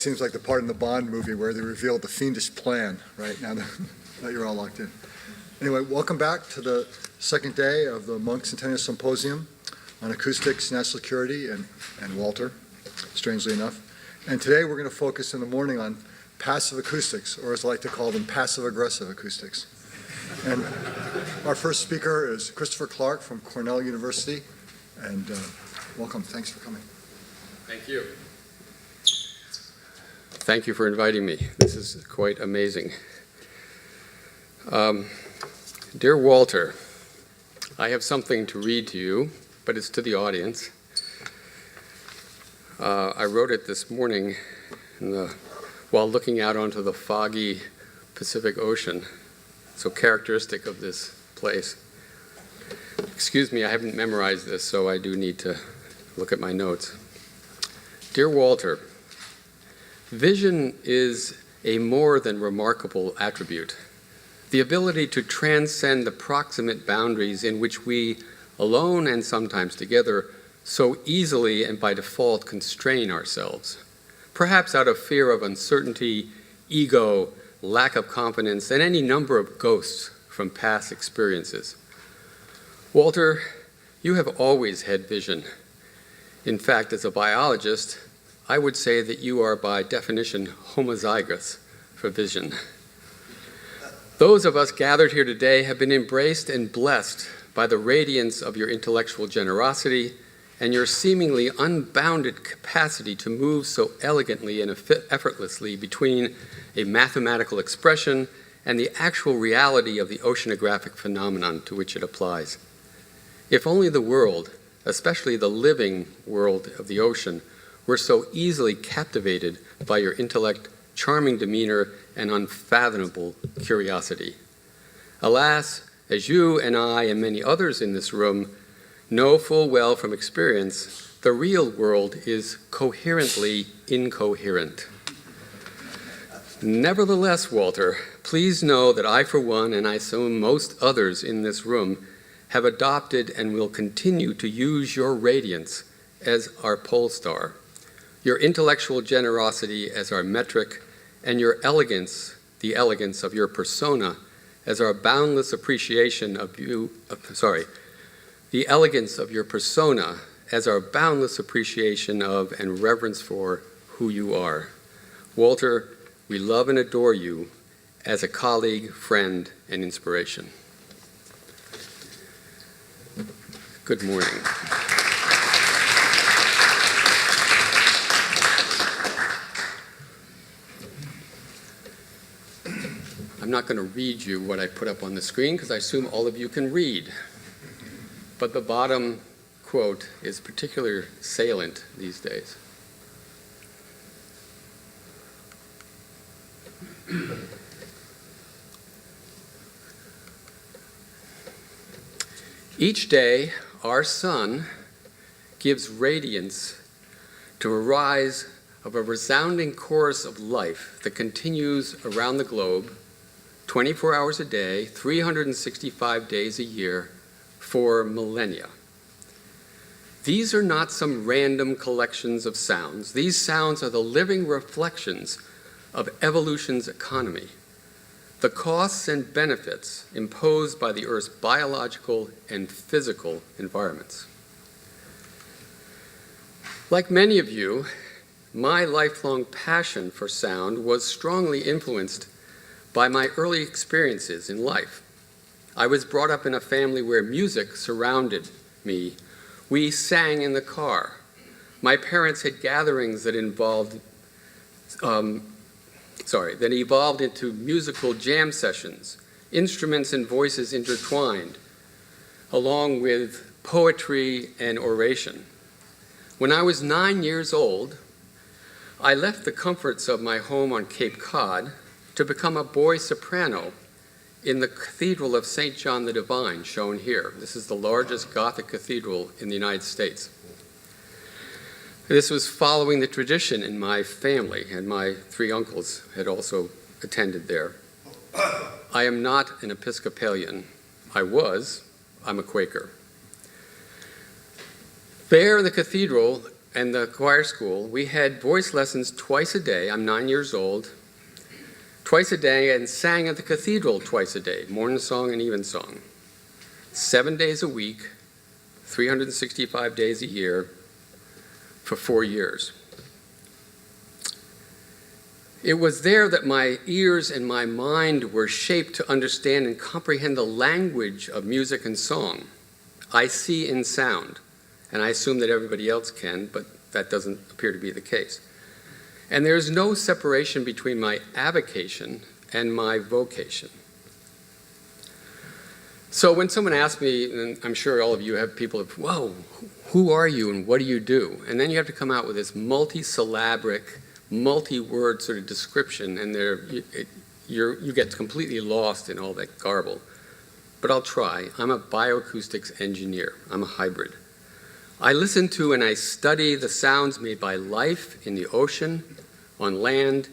Seems like the part in the Bond movie where they revealed the fiendish plan, right, now that you're all locked in. Anyway, welcome back to the second day of the Munk Centennial Symposium on acoustics, national security, and Walter, strangely enough. And today we're going to focus in the morning on passive acoustics, or as I like to call them, passive-aggressive acoustics. And our first speaker is Christopher Clark from Cornell University. And welcome. Thanks for coming. Thank you. Thank you for inviting me. This is quite amazing. Dear Walter, I have something to read to you, but it's to the audience. I wrote it this morning while looking out onto the foggy Pacific Ocean, so characteristic of this place. Excuse me, I haven't memorized this, so I do need to look at my notes. Dear Walter, vision is a more than remarkable attribute. The ability to transcend the proximate boundaries in which we, alone and sometimes together, so easily and by default constrain ourselves, perhaps out of fear of uncertainty, ego, lack of confidence, and any number of ghosts from past experiences. Walter, you have always had vision. In fact, as a biologist, I would say that you are by definition homozygous for vision. Those of us gathered here today have been embraced and blessed by the radiance of your intellectual generosity and your seemingly unbounded capacity to move so elegantly and effortlessly between a mathematical expression and the actual reality of the oceanographic phenomenon to which it applies. If only the world, especially the living world of the ocean, were so easily captivated by your intellect, charming demeanor, and unfathomable curiosity. Alas, as you and I and many others in this room know full well from experience, the real world is coherently incoherent. Nevertheless, Walter, please know that I, for one, and I assume most others in this room, have adopted and will continue to use your radiance as our pole star, your intellectual generosity as our metric, and your elegance, the elegance of your persona, as our boundless appreciation of you, the elegance of your persona as our boundless appreciation of and reverence for who you are. Walter, we love and adore you as a colleague, friend, and inspiration. Good morning. I'm not going to read you what I put up on the screen because I assume all of you can read. But the bottom quote is particularly salient these days. Each day, our sun gives radiance to a rise of a resounding chorus of life that continues around the globe 24 hours a day, 365 days a year, for millennia. These are not some random collections of sounds. These sounds are the living reflections of evolution's economy, the costs and benefits imposed by the Earth's biological and physical environments. Like many of you, my lifelong passion for sound was strongly influenced by my early experiences in life. I was brought up in a family where music surrounded me. We sang in the car. My parents had gatherings that evolved into musical jam sessions, instruments and voices intertwined, along with poetry and oration. When I was 9 years old, I left the comforts of my home on Cape Cod to become a boy soprano in the Cathedral of St. John the Divine, shown here. This is the largest Gothic cathedral in the United States. This was following the tradition in my family, and my 3 uncles had also attended there. I am not an Episcopalian. I'm a Quaker. There in the cathedral, and the choir school, we had voice lessons twice a day. I'm 9 years old. Twice a day, and sang at the cathedral twice a day, morning song and evensong. 7 days a week, 365 days a year, for 4 years. It was there that my ears and my mind were shaped to understand and comprehend the language of music and song. I see in sound, and I assume that everybody else can, but that doesn't appear to be the case. And there's no separation between my avocation and my vocation. So when someone asks me, and I'm sure all of you have people of, whoa, who are you and what do you do? And then you have to come out with this multi-syllabic, multi-word sort of description, and you get completely lost in all that garble. But I'll try. I'm a bioacoustics engineer. I'm a hybrid. I listen to and I study the sounds made by life in the ocean, on land,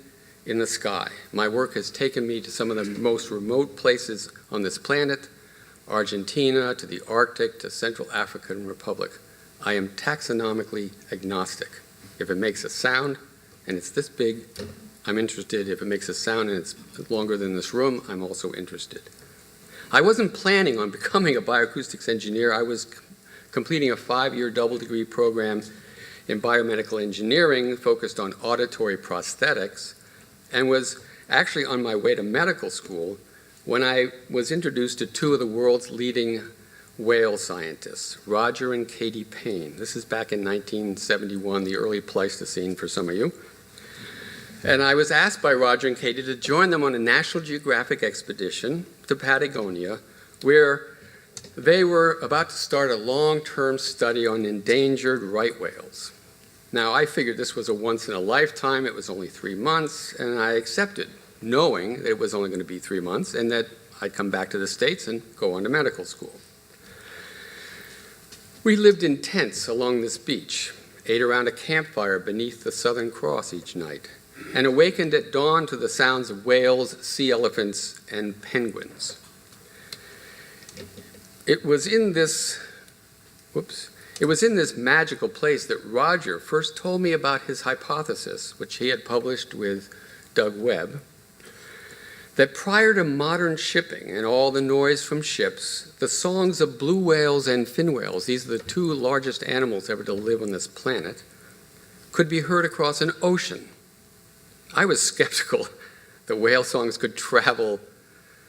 in the sky. My work has taken me to some of the most remote places on this planet, Argentina, to the Arctic, to Central African Republic. I am taxonomically agnostic. If it makes a sound and it's this big, I'm interested. If it makes a sound and it's longer than this room, I'm also interested. I wasn't planning on becoming a bioacoustics engineer. I was completing a 5-year double degree program in biomedical engineering focused on auditory prosthetics, and was actually on my way to medical school when I was introduced to two of the world's leading whale scientists, Roger and Katie Payne. This is back in 1971, the early Pleistocene for some of you. And I was asked by Roger and Katie to join them on a National Geographic expedition to Patagonia, where they were about to start a long-term study on endangered right whales. Now, I figured this was a once-in-a-lifetime. It was only 3 months, and I accepted, knowing that it was only going to be 3 months and that I'd come back to the States and go on to medical school. We lived in tents along this beach, ate around a campfire beneath the Southern Cross each night, and awakened at dawn to the sounds of whales, sea elephants, and penguins. It was in this magical place that Roger first told me about his hypothesis, which he had published with Doug Webb, that prior to modern shipping and all the noise from ships, the songs of blue whales and fin whales, these are the two largest animals ever to live on this planet, could be heard across an ocean. I was skeptical that whale songs could travel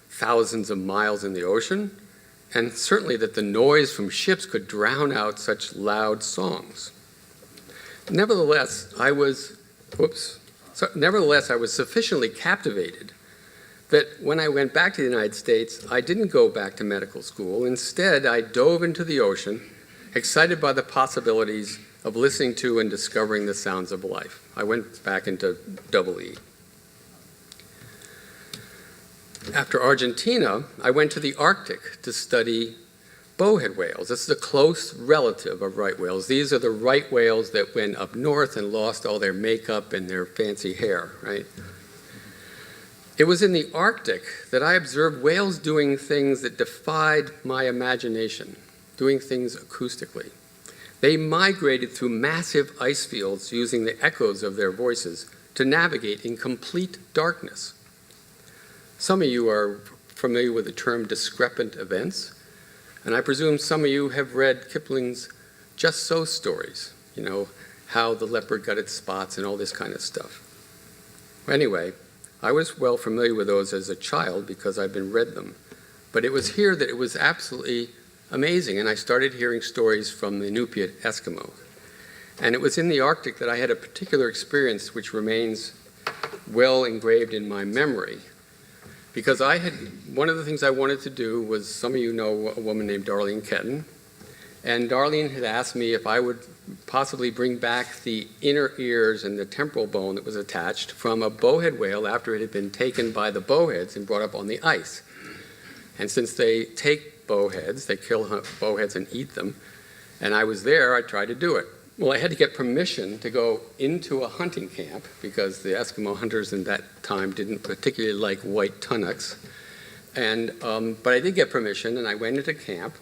thousands of miles in the ocean, and certainly that the noise from ships could drown out such loud songs. Nevertheless, I was sufficiently captivated that when I went back to the United States, I didn't go back to medical school. Instead, I dove into the ocean, excited by the possibilities of listening to and discovering the sounds of life. I went back into EE. After Argentina, I went to the Arctic to study bowhead whales. This is a close relative of right whales. These are the right whales that went up north and lost all their makeup and their fancy hair, right? It was in the Arctic that I observed whales doing things that defied my imagination, doing things acoustically. They migrated through massive ice fields using the echoes of their voices to navigate in complete darkness. Some of you are familiar with the term discrepant events, and I presume some of you have read Kipling's Just So stories, you know, how the leopard got its spots and all this kind of stuff. Anyway, I was well familiar with those as a child because I'd been read them. But it was here that it was absolutely amazing, and I started hearing stories from the Inupiat Eskimo. And it was in the Arctic that I had a particular experience which remains well engraved in my memory. Because one of the things I wanted to do was, some of you know a woman named Darlene Ketton, and Darlene had asked me if I would possibly bring back the inner ears and the temporal bone that was attached from a bowhead whale after it had been taken by the bowheads and brought up on the ice. And since they take bowheads, they kill bowheads and eat them, and I was there, I tried to do it. Well, I had to get permission to go into a hunting camp because the Eskimo hunters in that time didn't particularly like white tunnocks. But I did get permission, and I went into camp,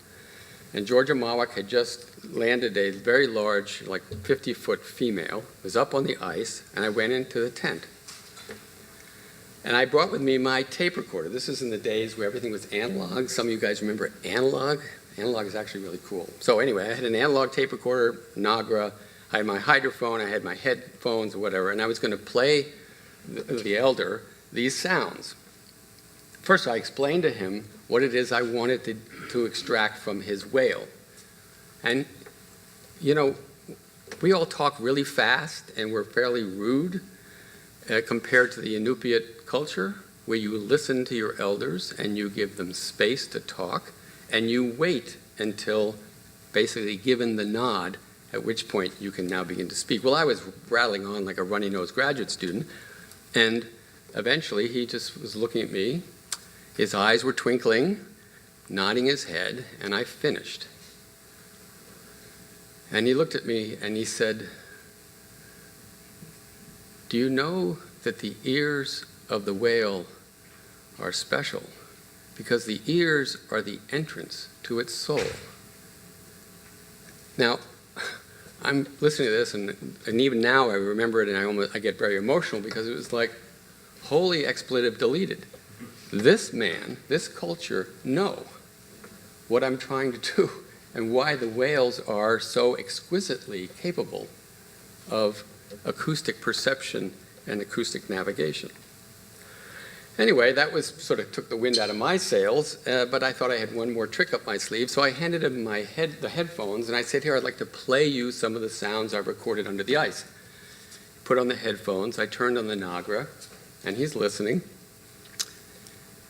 And Georgia Mawak had just landed a very large, like 50-foot female, was up on the ice, and I went into the tent. And I brought with me my tape recorder. This is in the days where everything was analog. Some of you guys remember analog. Analog is actually really cool. So anyway, I had an analog tape recorder, Nagra. I had my hydrophone. I had my headphones or whatever. And I was going to play the elder these sounds. First, I explained to him what it is I wanted to extract from his whale. And, you know, we all talk really fast and we're fairly rude compared to the Inupiat culture, where you listen to your elders and you give them space to talk, and you wait until basically given the nod, at which point you can now begin to speak. Well, I was rattling on like a runny-nosed graduate student, and eventually he just was looking at me. His eyes were twinkling, nodding his head, and I finished. And he looked at me and he said, "Do you know that the ears of the whale are special? Because the ears are the entrance to its soul." Now, I'm listening to this, and even now I remember it, and I get very emotional because it was like, holy expletive deleted. This man, this culture know what I'm trying to do and why the whales are so exquisitely capable of acoustic perception and acoustic navigation. Anyway, that was sort of took the wind out of my sails, but I thought I had one more trick up my sleeve, so I handed him the headphones, and I said, "Here, I'd like to play you some of the sounds I've recorded under the ice." Put on the headphones, I turned on the Nagra, and he's listening,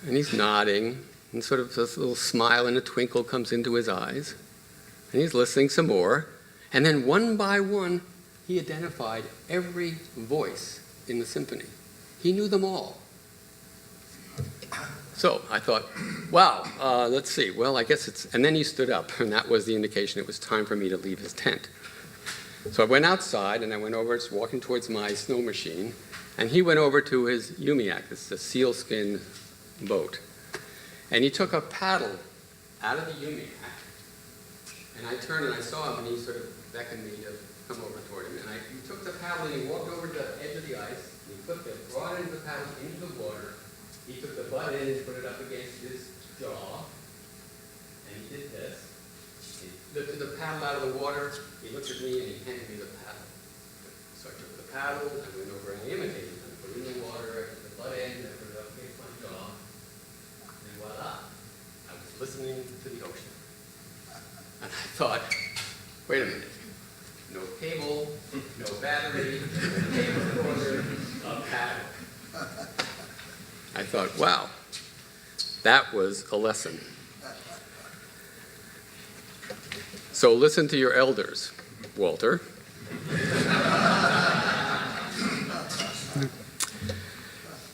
and he's nodding, and sort of this little smile and a twinkle comes into his eyes, and he's listening some more, and then one by one, he identified every voice in the symphony. He knew them all. So I thought, wow, let's see. Well, I guess it's, and then he stood up, and that was the indication it was time for me to leave his tent. So I went outside, and I went over, walking towards my snow machine, and he went over to his Umiak, this is a sealskin boat, and he took a paddle out of the Umiak, and I turned and I saw him, and he sort of beckoned me to come over toward him, and he took the paddle and he walked over to the edge of the ice, and he put the broad end of the paddle into the water. He took the butt end and put it up against his jaw, and he did this. He lifted the paddle out of the water, he looked at me, and he handed me the paddle. So I took the paddle, I went over and I imitated him, put it in the water, I took the butt end, and I put it up against my jaw, and voila, I was listening to the ocean. And I thought, wait a minute, no cable, no battery, no cable recorder, a paddle. I thought, wow, that was a lesson. So listen to your elders, Walter.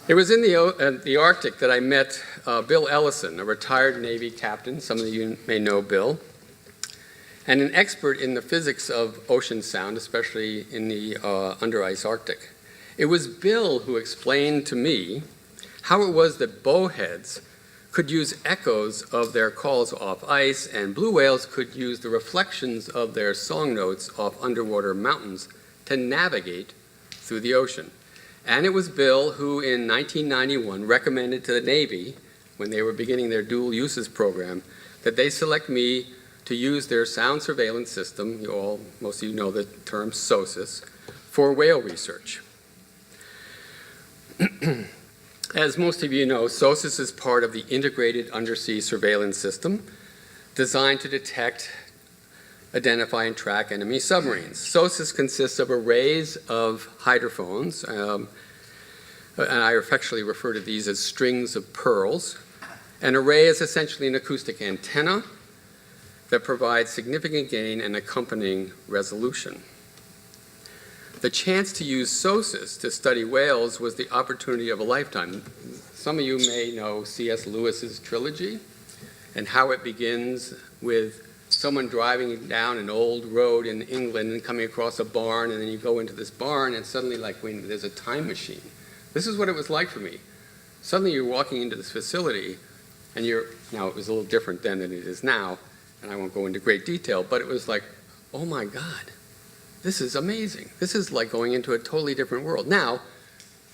It was in the Arctic that I met Bill Ellison, a retired Navy captain. Some of you may know Bill, and an expert in the physics of ocean sound, especially in the under ice Arctic. It was Bill who explained to me how it was that bowheads could use echoes of their calls off ice, and blue whales could use the reflections of their song notes off underwater mountains to navigate through the ocean. And it was Bill who, in 1991, recommended to the Navy, when they were beginning their dual uses program, that they select me to use their sound surveillance system, most of you know the term SOSUS, for whale research. As most of you know, SOSUS is part of the Integrated Undersea Surveillance System designed to detect, identify, and track enemy submarines. SOSUS consists of arrays of hydrophones, and I affectionately refer to these as strings of pearls. An array is essentially an acoustic antenna that provides significant gain and accompanying resolution. The chance to use SOSUS to study whales was the opportunity of a lifetime. Some of you may know C.S. Lewis's trilogy and how it begins with someone driving down an old road in England and coming across a barn, and then you go into this barn and suddenly, like when there's a time machine. This is what it was like for me. Suddenly you're walking into this facility and now it was a little different then than it is now, and I won't go into great detail, but it was like, oh my God, this is amazing. This is like going into a totally different world. Now,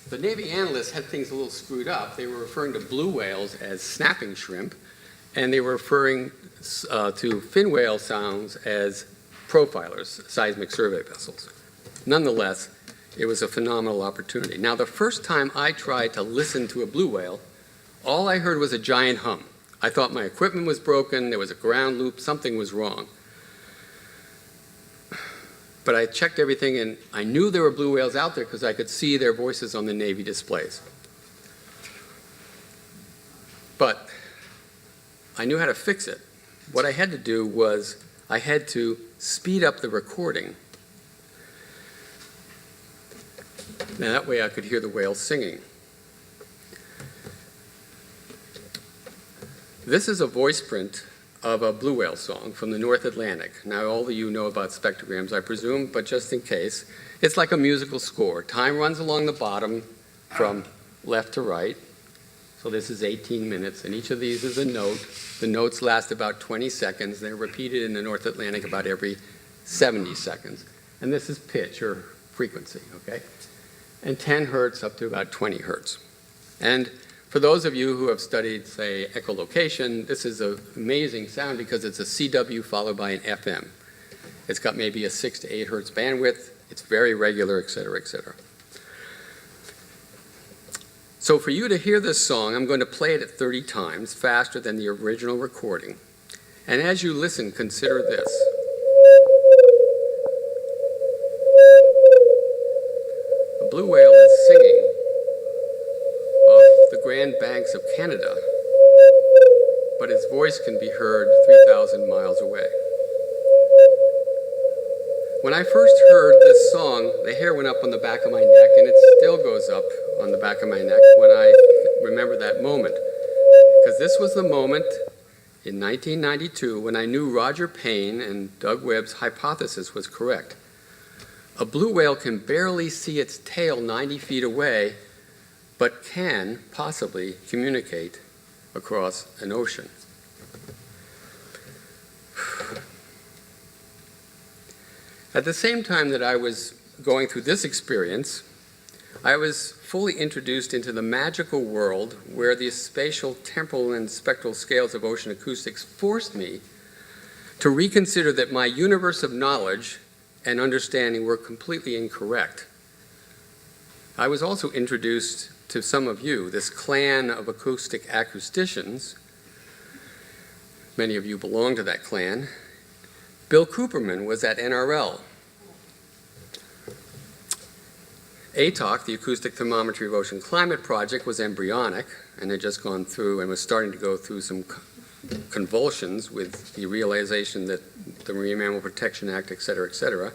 the Navy analysts had things a little screwed up. They were referring to blue whales as snapping shrimp, and they were referring to fin whale sounds as profilers, seismic survey vessels. Nonetheless, it was a phenomenal opportunity. Now, the first time I tried to listen to a blue whale, all I heard was a giant hum. I thought my equipment was broken, there was a ground loop, something was wrong. But I checked everything, and I knew there were blue whales out there because I could see their voices on the Navy displays. But I knew how to fix it. What I had to do was I had to speed up the recording. Now that way I could hear the whales singing. This is a voice print of a blue whale song from the North Atlantic. Now, all of you know about spectrograms, I presume, but just in case, it's like a musical score. Time runs along the bottom from left to right. So this is 18 minutes, and each of these is a note. The notes last about 20 seconds. They're repeated in the North Atlantic about every 70 seconds. And this is pitch, or frequency, okay? And 10 hertz up to about 20 hertz. And for those of you who have studied, say, echolocation, this is an amazing sound because it's a CW followed by an FM. It's got maybe a 6 to 8 hertz bandwidth. It's very regular, et cetera, et cetera. So for you to hear this song, I'm going to play it at 30 times, faster than the original recording. And as you listen, consider this. A blue whale is singing off the Grand Banks of Canada, but its voice can be heard 3,000 miles away. When I first heard this song, the hair went up on the back of my neck, and it still goes up on the back of my neck when I remember that moment. Because this was the moment in 1992 when I knew Roger Payne and Doug Webb's hypothesis was correct. A blue whale can barely see its tail 90 feet away, but can possibly communicate across an ocean. At the same time that I was going through this experience, I was fully introduced into the magical world where the spatial, temporal, and spectral scales of ocean acoustics forced me to reconsider that my universe of knowledge and understanding were completely incorrect. I was also introduced to some of you, this clan of acoustic acousticians. Many of you belong to that clan. Bill Cooperman was at NRL. ATOC, the Acoustic Thermometry of Ocean Climate Project, was embryonic and had just gone through and was starting to go through some convulsions with the realization that the Marine Mammal Protection Act, et cetera, et cetera.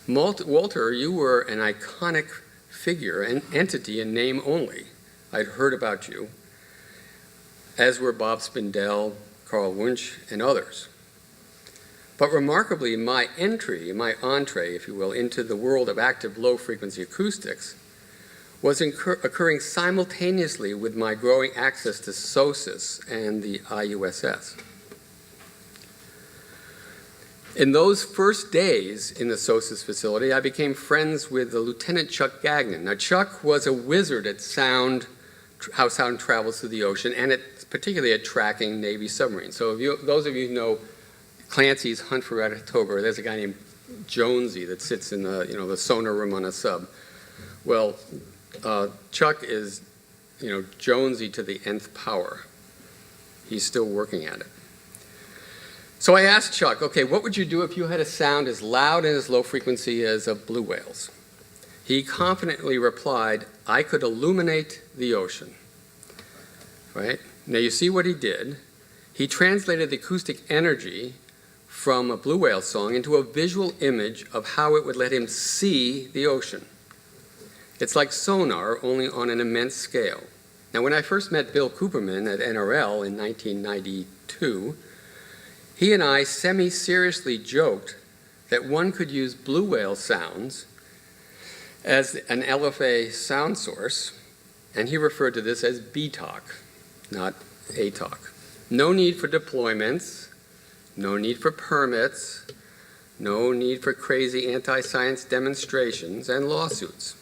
Walter, you were an iconic figure, an entity in name only. I'd heard about you, as were Bob Spindell, Carl Wunsch, and others. But remarkably, my entree, if you will, into the world of active low-frequency acoustics was occurring simultaneously with my growing access to SOSIS and the IUSS. In those first days in the SOSIS facility, I became friends with the Lieutenant Chuck Gagnon. Now, Chuck was a wizard at sound, how sound travels through the ocean, and particularly at tracking Navy submarines. So those of you who know Clancy's Hunt for Red October, there's a guy named Jonesy that sits in the sonar room on a sub. Well, Chuck is, Jonesy to the nth power. He's still working at it. So I asked Chuck, okay, what would you do if you had a sound as loud and as low frequency as a blue whale's? He confidently replied, I could illuminate the ocean. Right? Now you see what he did. He translated the acoustic energy from a blue whale song into a visual image of how it would let him see the ocean. It's like sonar, only on an immense scale. Now, when I first met Bill Cooperman at NRL in 1992, he and I semi-seriously joked that one could use blue whale sounds as an LFA sound source, and he referred to this as BTOC, not ATOC. No need for deployments, no need for permits, no need for crazy anti-science demonstrations and lawsuits,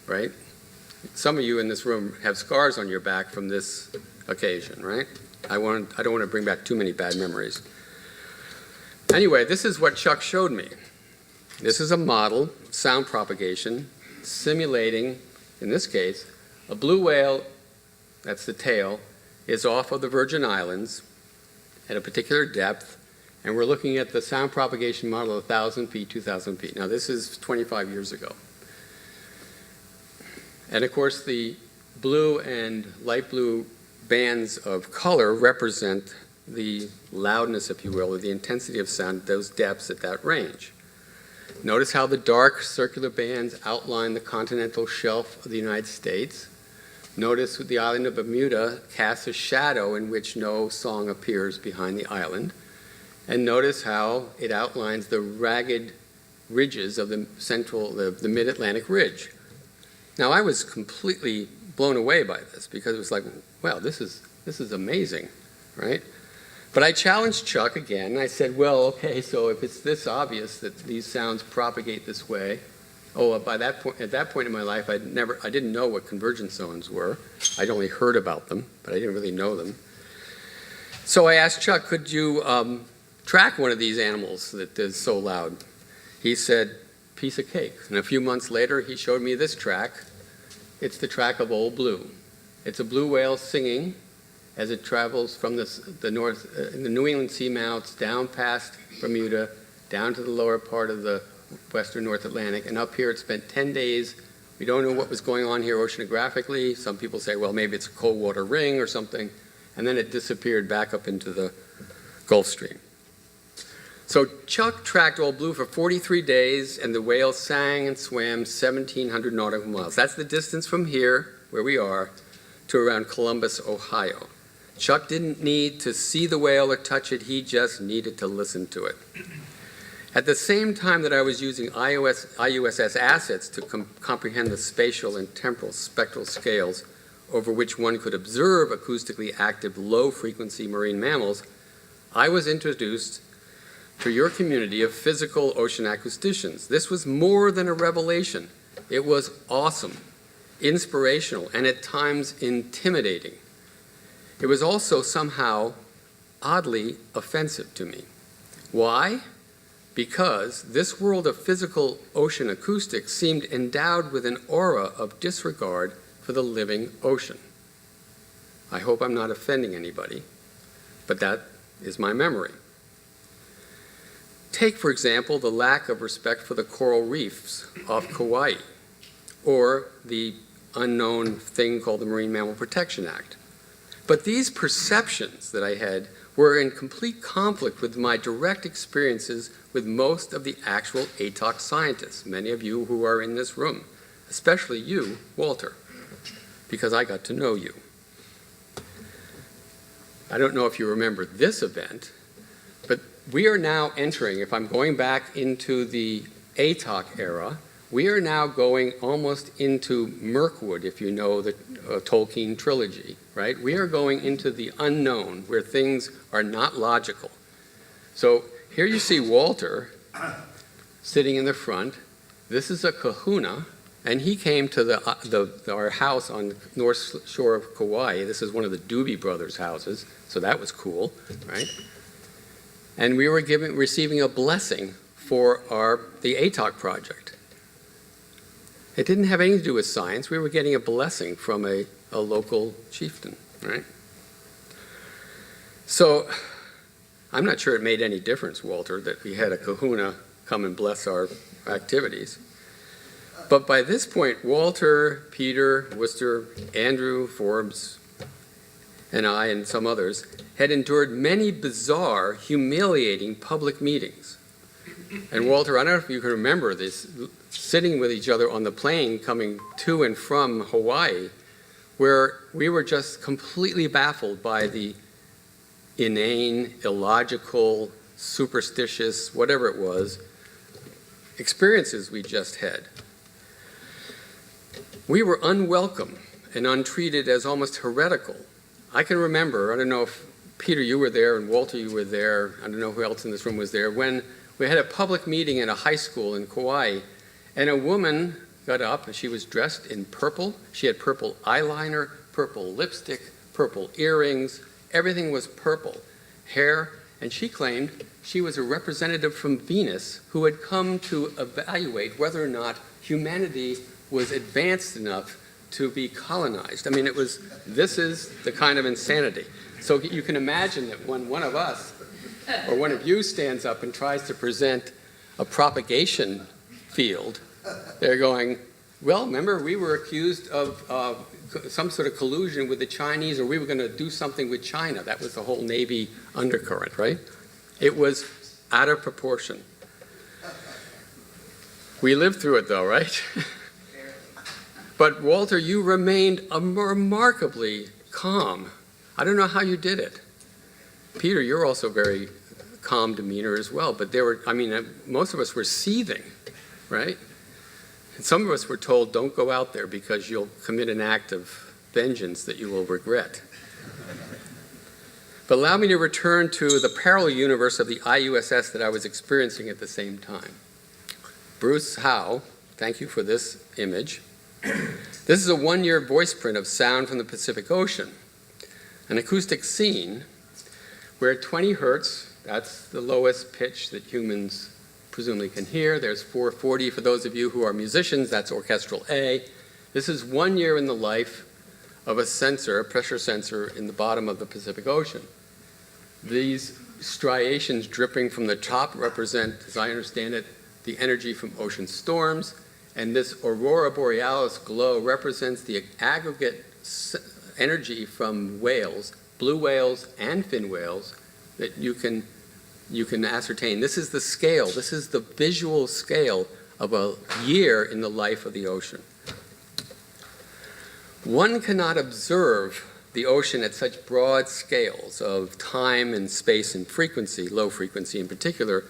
right? Some of you in this room have scars on your back from this occasion, right? I don't want to bring back too many bad memories. Anyway, this is what Chuck showed me. This is a model of sound propagation simulating, in this case, a blue whale, that's the tail, is off of the Virgin Islands at a particular depth, and we're looking at the sound propagation model of 1,000 feet, 2,000 feet. Now, this is 25 years ago. And of course, the blue and light blue bands of color represent the loudness, if you will, or the intensity of sound at those depths at that range. Notice how the dark circular bands outline the continental shelf of the United States. Notice the island of Bermuda casts a shadow in which no song appears behind the island. And notice how it outlines the ragged ridges of the mid-Atlantic ridge. Now, I was completely blown away by this because it was like, wow, this is amazing, right? But I challenged Chuck again. I said, well, okay, so if it's this obvious that these sounds propagate this way, at that point in my life, I didn't know what convergence zones were. I'd only heard about them, but I didn't really know them. So I asked Chuck, could you track one of these animals that is so loud? He said, piece of cake. And a few months later, he showed me this track. It's the track of Old Blue. It's a blue whale singing as it travels from the New England seamounts down past Bermuda, down to the lower part of the western North Atlantic, and up here it spent 10 days. We don't know what was going on here oceanographically. Some people say, well, maybe it's a cold water ring or something, and then it disappeared back up into the Gulf Stream. So Chuck tracked Old Blue for 43 days, and the whale sang and swam 1,700 nautical miles. That's the distance from here, where we are, to around Columbus, Ohio. Chuck didn't need to see the whale or touch it, he just needed to listen to it. At the same time that I was using IUSS assets to comprehend the spatial and temporal spectral scales over which one could observe acoustically active low-frequency marine mammals, I was introduced to your community of physical ocean acousticians. This was more than a revelation. It was awesome, inspirational, and at times intimidating. It was also somehow oddly offensive to me. Why? Because this world of physical ocean acoustics seemed endowed with an aura of disregard for the living ocean. I hope I'm not offending anybody, but that is my memory. Take, for example, the lack of respect for the coral reefs off Kauai, or the unknown thing called the Marine Mammal Protection Act. But these perceptions that I had were in complete conflict with my direct experiences with most of the actual ATOC scientists, many of you who are in this room, especially you, Walter, because I got to know you. I don't know if you remember this event, but we are now entering, if I'm going back into the ATOC era, we are now going almost into Mirkwood, if you know the Tolkien trilogy, right? We are going into the unknown, where things are not logical. So here you see Walter sitting in the front. This is a kahuna, and he came to our house on the north shore of Kauai. This is one of the Doobie Brothers' houses, so that was cool, right? And we were receiving a blessing for the ATOC project. It didn't have anything to do with science. We were getting a blessing from a local chieftain, right? So I'm not sure it made any difference, Walter, that we had a kahuna come and bless our activities. But by this point, Walter, Peter, Worcester, Andrew, Forbes, and I and some others had endured many bizarre, humiliating public meetings. And Walter, I don't know if you can remember this, sitting with each other on the plane coming to and from Hawaii, where we were just completely baffled by the inane, illogical, superstitious, whatever it was, experiences we just had. We were unwelcome and untreated as almost heretical. I can remember, I don't know if Peter, you were there, and Walter, you were there. I don't know who else in this room was there. When we had a public meeting at a high school in Kauai, and a woman got up, and she was dressed in purple. She had purple eyeliner, purple lipstick, purple earrings. Everything was purple. Hair, and she claimed she was a representative from Venus who had come to evaluate whether or not humanity was advanced enough to be colonized. I mean, this is the kind of insanity. So you can imagine that when one of us or one of you stands up and tries to present a propagation field, they're going, well, remember, we were accused of some sort of collusion with the Chinese, or we were going to do something with China. That was the whole Navy undercurrent, right? It was out of proportion. We lived through it, though, right? But Walter, you remained remarkably calm. I don't know how you did it. Peter, you're also very calm demeanor as well, but most of us were seething, right? And some of us were told, don't go out there because you'll commit an act of vengeance that you will regret. But allow me to return to the parallel universe of the IUSS that I was experiencing at the same time. Bruce Howe, thank you for this image. This is a one-year voice print of sound from the Pacific Ocean, an acoustic scene where 20 hertz, that's the lowest pitch that humans presumably can hear. There's 440 for those of you who are musicians, that's orchestral A. This is 1 year in the life of a sensor, a pressure sensor in the bottom of the Pacific Ocean. These striations dripping from the top represent, as I understand it, the energy from ocean storms, and this aurora borealis glow represents the aggregate energy from whales, blue whales and fin whales, that you can ascertain. This is the scale, this is the visual scale of a year in the life of the ocean. One cannot observe the ocean at such broad scales of time and space and frequency, low frequency in particular,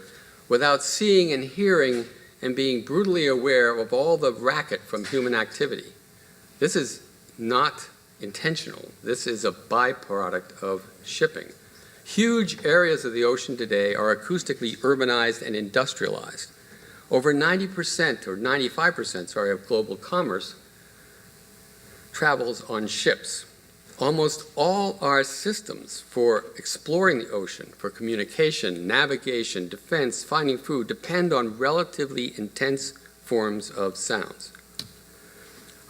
without seeing and hearing and being brutally aware of all the racket from human activity. This is not intentional. This is a byproduct of shipping. Huge areas of the ocean today are acoustically urbanized and industrialized. Over 90% or 95%, of global commerce travels on ships. Almost all our systems for exploring the ocean, for communication, navigation, defense, finding food, depend on relatively intense forms of sounds.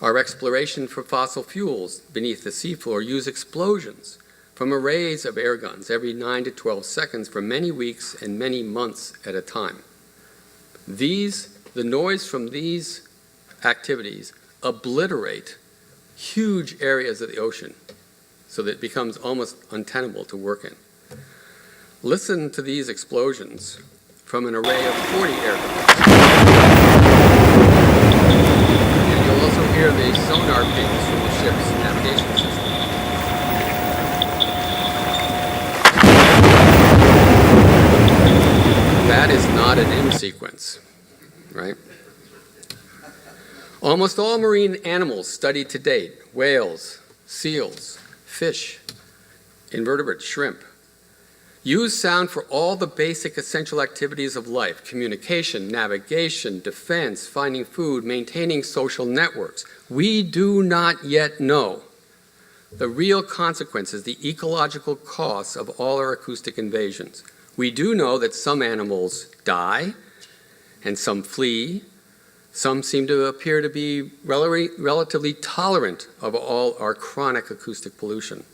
Our exploration for fossil fuels beneath the seafloor use explosions from arrays of air guns every 9 to 12 seconds for many weeks and many months at a time. The noise from these activities obliterate huge areas of the ocean so that it becomes almost untenable to work in. Listen to these explosions from an array of 40 air guns. And you'll also hear the sonar pings from the ship's navigation system. That is not an M sequence, right? Almost all marine animals studied to date, whales, seals, fish, invertebrates, shrimp, use sound for all the basic essential activities of life: communication, navigation, defense, finding food, maintaining social networks. We do not yet know the real consequences, the ecological costs of all our acoustic invasions. We do know that some animals die and some flee. Some seem to appear to be relatively tolerant of all our chronic acoustic pollution.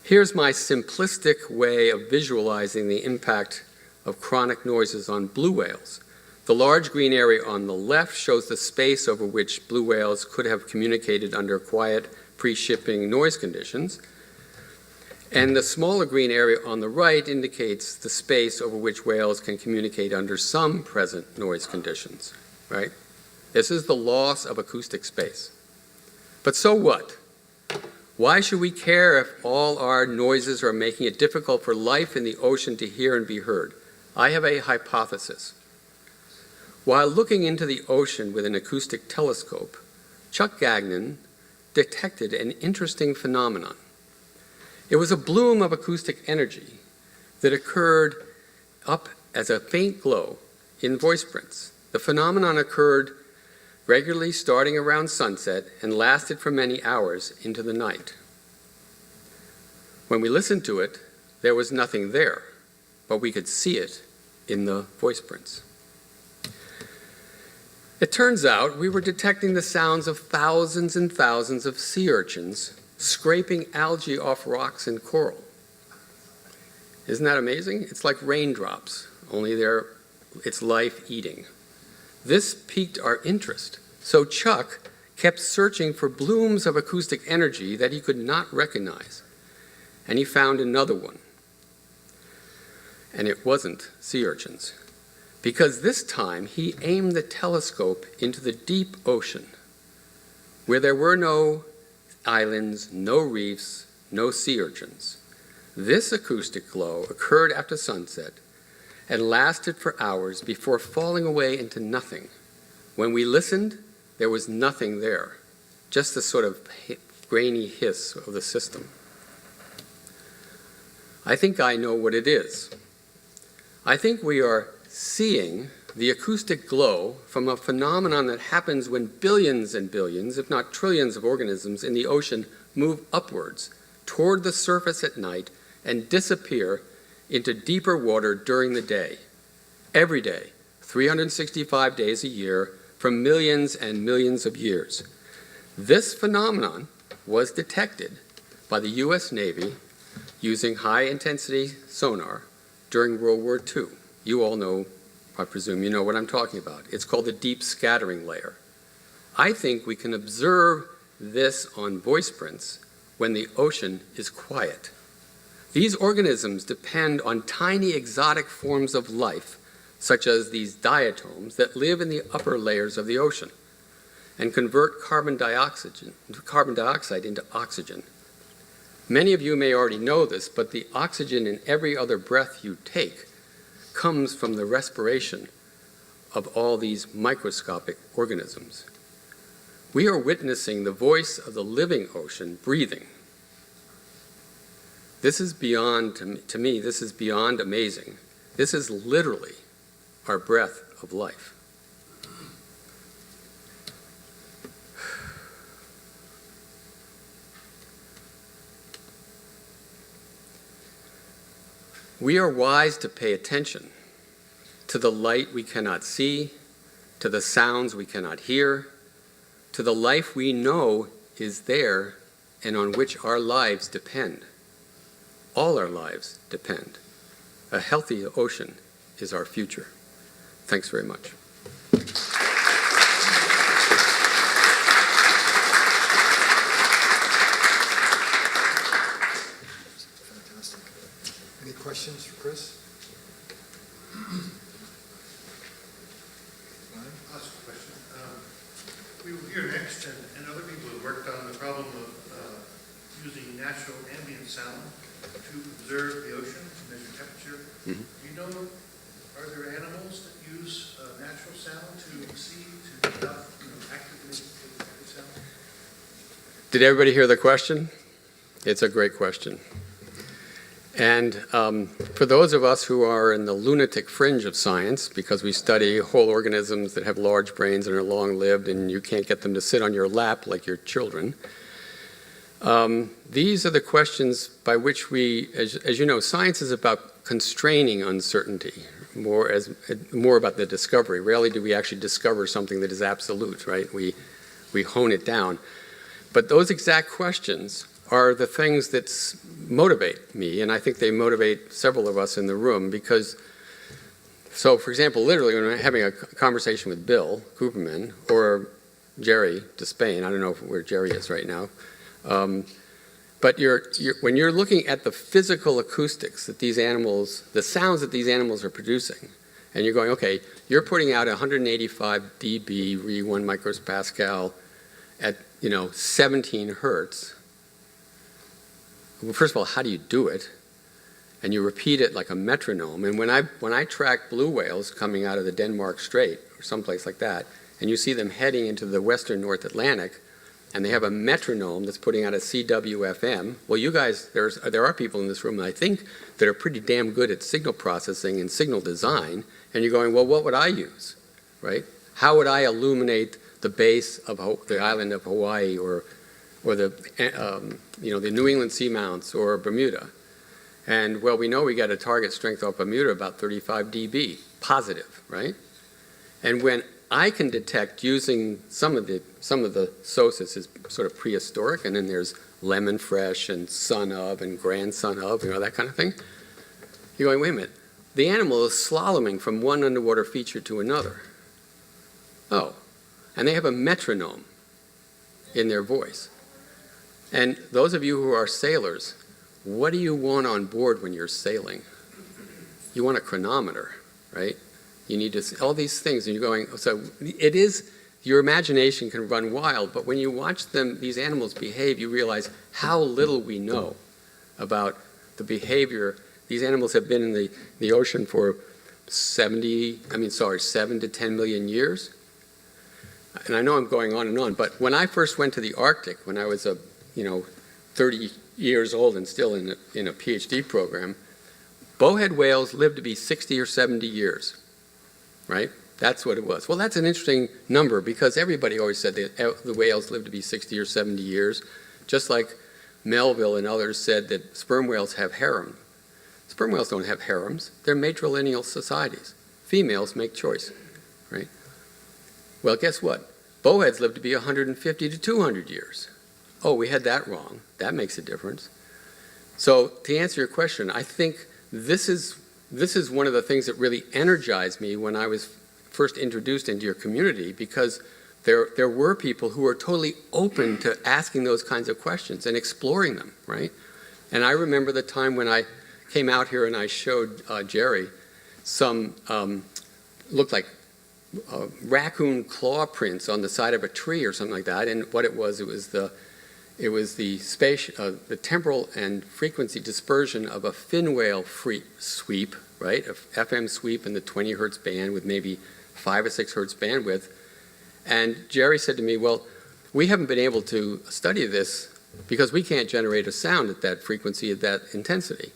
Here's my simplistic way of visualizing the impact of chronic noises on blue whales. The large green area on the left shows the space over which blue whales could have communicated under quiet, pre-shipping noise conditions. And the smaller green area on the right indicates the space over which whales can communicate under some present noise conditions, right? This is the loss of acoustic space. But so what? Why should we care if all our noises are making it difficult for life in the ocean to hear and be heard? I have a hypothesis. While looking into the ocean with an acoustic telescope, Chuck Gagnon detected an interesting phenomenon. It was a bloom of acoustic energy that occurred up as a faint glow in voice prints. The phenomenon occurred regularly starting around sunset and lasted for many hours into the night. When we listened to it, there was nothing there, but we could see it in the voice prints. It turns out we were detecting the sounds of thousands and thousands of sea urchins scraping algae off rocks and coral. Isn't that amazing? It's like raindrops, only it's life eating. This piqued our interest, so Chuck kept searching for blooms of acoustic energy that he could not recognize, and he found another one. And it wasn't sea urchins, because this time he aimed the telescope into the deep ocean, where there were no islands, no reefs, no sea urchins. This acoustic glow occurred after sunset and lasted for hours before falling away into nothing. When we listened, there was nothing there, just the sort of grainy hiss of the system. I think I know what it is. I think we are seeing the acoustic glow from a phenomenon that happens when billions and billions, if not trillions of organisms in the ocean move upwards toward the surface at night and disappear into deeper water during the day. Every day, 365 days a year, for millions and millions of years. This phenomenon was detected by the US Navy using high-intensity sonar during World War II. You all know, I presume you know what I'm talking about. It's called the deep scattering layer. I think we can observe this on voice prints when the ocean is quiet. These organisms depend on tiny exotic forms of life, such as these diatoms that live in the upper layers of the ocean and convert carbon dioxide into oxygen. Many of you may already know this, but the oxygen in every other breath you take comes from the respiration of all these microscopic organisms. We are witnessing the voice of the living ocean breathing. This is beyond, to me, this is beyond amazing. This is literally our breath of life. We are wise to pay attention to the light we cannot see, to the sounds we cannot hear, to the life we know is there and on which our lives depend. All our lives depend. A healthy ocean is our future. Thanks very much. Fantastic. Any questions for Chris? I'll ask a question. We were here next, and other people have worked on the problem of using natural ambient sound to observe the ocean, to measure temperature. Mm-hmm. Do you know, are there animals that use natural sound to see, to actively detect the sound? Did everybody hear the question? It's a great question. And for those of us who are in the lunatic fringe of science, because we study whole organisms that have large brains and are long-lived and you can't get them to sit on your lap like your children, these are the questions by which we, as you know, science is about constraining uncertainty, more about the discovery. Rarely do we actually discover something that is absolute, right? We hone it down. But those exact questions are the things that motivate me, and I think they motivate several of us in the room because, so for example, literally when I'm having a conversation with Bill Cooperman or Jerry Despain, I don't know where Jerry is right now, but when you're looking at the physical acoustics that these animals, the sounds that these animals are producing, and you're going, okay, you're putting out 185 dB, re 1 micropascal at 17 hertz. Well, first of all, how do you do it? And you repeat it like a metronome. And when I track blue whales coming out of the Denmark Strait or someplace like that, and you see them heading into the western North Atlantic, and they have a metronome that's putting out a CWFM. Well, you guys, there are people in this room, I think, that are pretty damn good at signal processing and signal design, and you're going, well, what would I use, right? How would I illuminate the base of the island of Hawaii or the, the New England Seamounts or Bermuda? And, well, we know we got a target strength off Bermuda about 35 dB, positive, right? And when I can detect using some of the SOSIS is sort of prehistoric, and then there's lemon fresh and son of and grandson of, that kind of thing. You're going, wait a minute, the animal is slaloming from one underwater feature to another. Oh, and they have a metronome in their voice. And those of you who are sailors, what do you want on board when you're sailing? You want a chronometer, right? You need to see all these things, and you're going, so it is, your imagination can run wild, but when you watch these animals behave, you realize how little we know about the behavior. These animals have been in the ocean for 7 to 10 million years. And I know I'm going on and on, but when I first went to the Arctic, when I was 30 years old and still in a PhD program, bowhead whales lived to be 60 or 70 years. Right? That's what it was. Well, that's an interesting number because everybody always said the whales lived to be 60 or 70 years, just like Melville and others said that sperm whales have harem. Sperm whales don't have harems. They're matrilineal societies. Females make choice, right? Well, guess what? Bowheads live to be 150 to 200 years. Oh, we had that wrong. That makes a difference. So to answer your question, I think this is one of the things that really energized me when I was first introduced into your community, because there were people who were totally open to asking those kinds of questions and exploring them, right? And I remember the time when I came out here and I showed Jerry some, looked like raccoon claw prints on the side of a tree or something like that, and what it was the temporal and frequency dispersion of a fin whale sweep, right? A FM sweep in the 20 hertz band with maybe 5 or 6 hertz bandwidth. And Jerry said to me, well, we haven't been able to study this because we can't generate a sound at that frequency, at that intensity.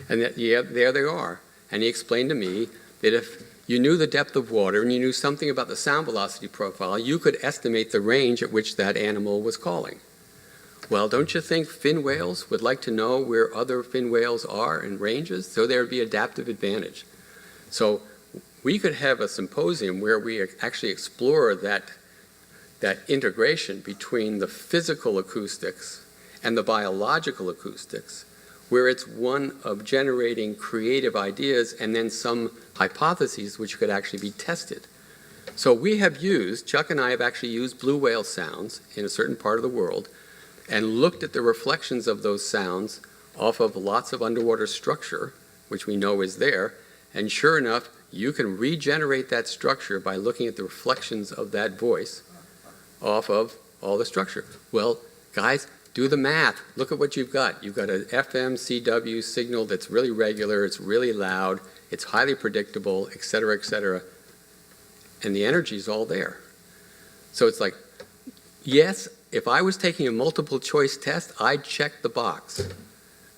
And that, yeah, there they are. And he explained to me that if you knew the depth of water and you knew something about the sound velocity profile, you could estimate the range at which that animal was calling. Well, don't you think fin whales would like to know where other fin whales are in ranges? So there would be adaptive advantage. So we could have a symposium where we actually explore that integration between the physical acoustics and the biological acoustics, where it's one of generating creative ideas and then some hypotheses which could actually be tested. So we have used, Chuck and I have actually used blue whale sounds in a certain part of the world and looked at the reflections of those sounds off of lots of underwater structure, which we know is there, and sure enough, you can regenerate that structure by looking at the reflections of that voice off of all the structure. Well, guys, do the math. Look at what you've got. You've got an FM CW signal that's really regular, it's really loud, it's highly predictable, et cetera, and the energy's all there. So it's like, yes, if I was taking a multiple choice test, I'd check the box.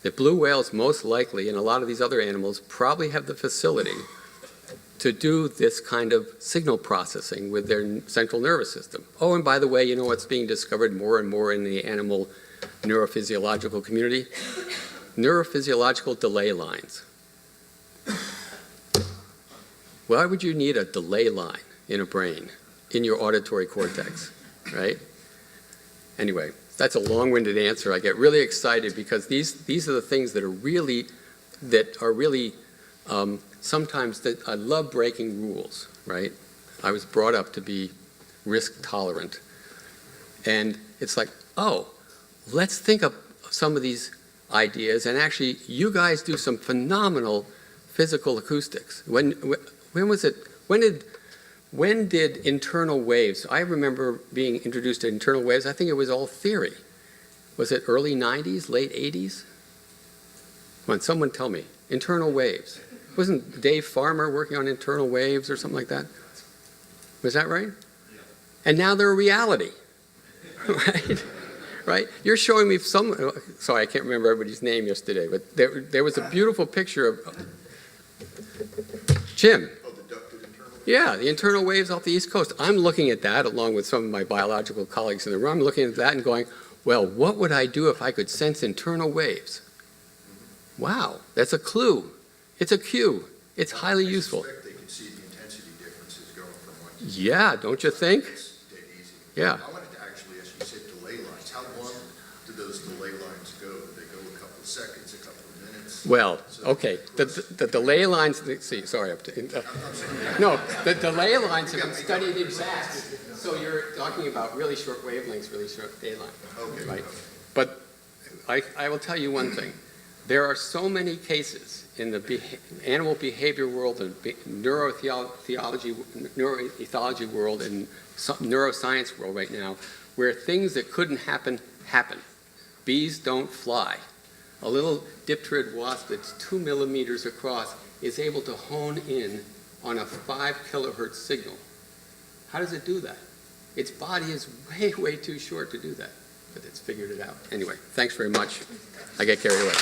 The blue whales most likely, and a lot of these other animals, probably have the facility to do this kind of signal processing with their central nervous system. Oh, and by the way, you know what's being discovered more and more in the animal neurophysiological community? Neurophysiological delay lines. Why would you need a delay line in a brain, in your auditory cortex, right? Anyway, that's a long-winded answer. I get really excited because these are the things that are really sometimes that I love breaking rules, right? I was brought up to be risk tolerant. And it's like, oh, let's think of some of these ideas, and actually you guys do some phenomenal physical acoustics. When was it? When did internal waves? I remember being introduced to internal waves. I think it was all theory. Was it early 90s, late 80s? Come on, someone tell me. Internal waves. Wasn't Dave Farmer working on internal waves or something like that? Was that right? Yeah. And now they're a reality, right? Right? You're showing me some, sorry, I can't remember everybody's name yesterday, but there was a beautiful picture of, Jim. Oh, the ducted internal? Yeah, the internal waves off the East Coast. I'm looking at that along with some of my biological colleagues in the room. I'm looking at that and going, well, what would I do if I could sense internal waves? Wow, that's a clue. It's a cue. It's highly useful. I suspect they can see the intensity differences going from one to Yeah, don't you think? It's dead easy. Yeah. I wanted to actually ask you, said delay lines. How long do those delay lines go? Do they go a couple of seconds, a couple of minutes? Well, okay, the delay lines, see, sorry, no, the delay lines have been studied in fast. So you're talking about really short wavelengths, really short day line, Okay. right? But I will tell you one thing. There are so many cases in the animal behavior world and neuroethology world and neuroscience world right now where things that couldn't happen, happen. Bees don't fly. A little dipterid wasp that's 2 millimeters across is able to hone in on a 5 kilohertz signal. How does it do that? Its body is way, way too short to do that, but it's figured it out. Anyway, thanks very much. I get carried away.